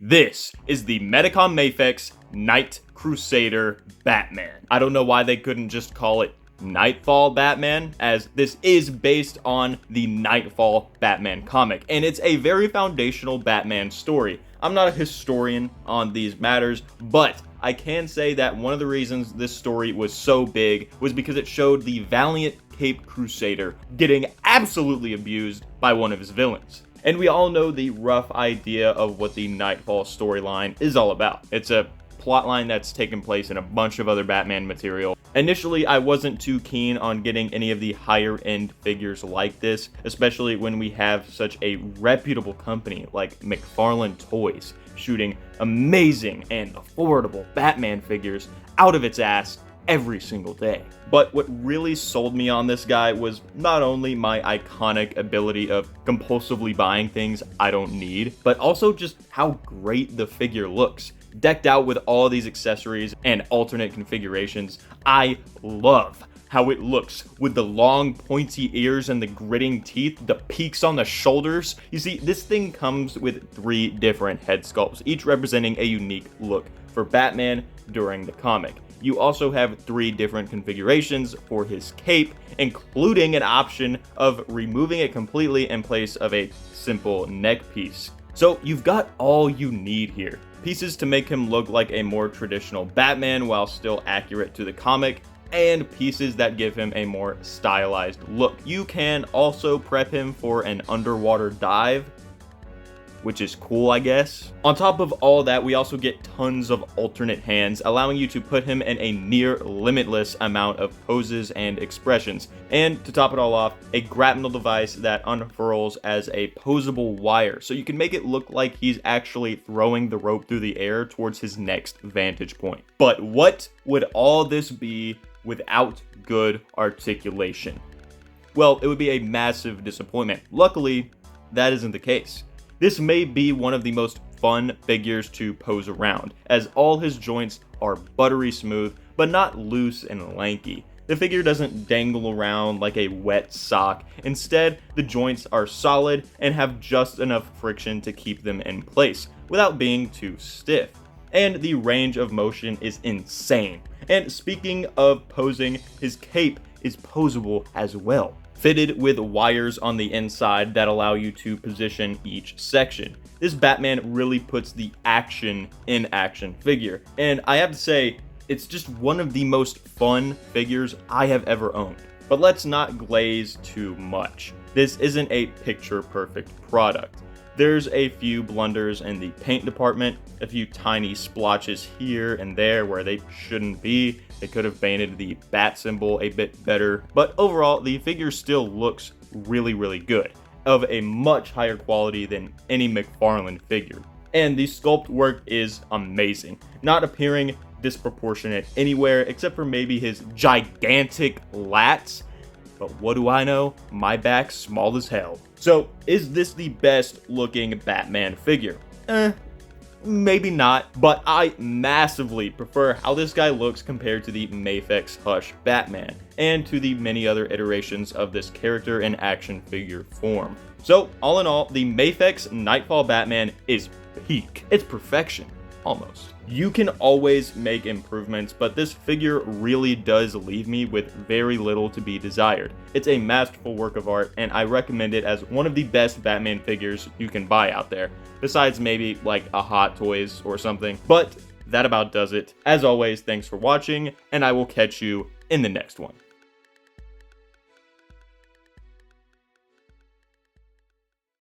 This is the Medicom MAFEX Night Crusader Batman. I don't know why they couldn't just call it KNIGHTFALL Batman, as this is based on the KNIGHTFALL Batman comic, and it's a very foundational Batman story. I'm not a historian on these matters, but I can say that one of the reasons this story was so big was because it showed the valiant Caped Crusader getting absolutely abused by one of his villains. And we all know the rough idea of what the KNIGHTFALL storyline is all about. It's a plotline that's taken place in a bunch of other Batman material. Initially, I wasn't too keen on getting any of the higher end figures like this, especially when we have such a reputable company like McFarlane Toys shooting amazing and affordable Batman figures out of its ass every single day. But what really sold me on this guy was not only my iconic ability of compulsively buying things I don't need, but also just how great the figure looks. Decked out with all these accessories and alternate configurations, I love how it looks with the long pointy ears and the gritting teeth, the peaks on the shoulders. You see, this thing comes with 3 different head sculpts, each representing a unique look for Batman during the comic. You also have 3 different configurations for his cape, including an option of removing it completely in place of a simple neck piece. So you've got all you need here. Pieces to make him look like a more traditional Batman while still accurate to the comic, and pieces that give him a more stylized look. You can also prep him for an underwater dive, which is cool, I guess. On top of all that, we also get tons of alternate hands, allowing you to put him in a near limitless amount of poses and expressions. And to top it all off, a grapnel device that unfurls as a posable wire, so you can make it look like he's actually throwing the rope through the air towards his next vantage point. But what would all this be without good articulation? Well, it would be a massive disappointment. Luckily, that isn't the case. This may be one of the most fun figures to pose around, as all his joints are buttery smooth, but not loose and lanky. The figure doesn't dangle around like a wet sock. Instead, the joints are solid and have just enough friction to keep them in place, without being too stiff. And the range of motion is insane. And speaking of posing, his cape is posable as well, fitted with wires on the inside that allow you to position each section. This Batman really puts the action in action figure, and I have to say, it's just one of the most fun figures I have ever owned. But let's not glaze too much. This isn't a picture-perfect product. There's a few blunders in the paint department, a few tiny splotches here and there where they shouldn't be. They could have painted the bat symbol a bit better, but overall the figure still looks really good, of a much higher quality than any McFarlane figure. And the sculpt work is amazing, not appearing disproportionate anywhere except for maybe his gigantic lats. But what do I know? My back's small as hell. So, is this the best looking Batman figure? Maybe not, but I massively prefer how this guy looks compared to the MAFEX Hush Batman, and to the many other iterations of this character in action figure form. So, all in all, the MAFEX KNIGHTFALL Batman is peak. It's perfection, almost. You can always make improvements, but this figure really does leave me with very little to be desired. It's a masterful work of art, and I recommend it as one of the best Batman figures you can buy out there, besides maybe like a Hot Toys or something. But that about does it. As always, thanks for watching, and I will catch you in the next one.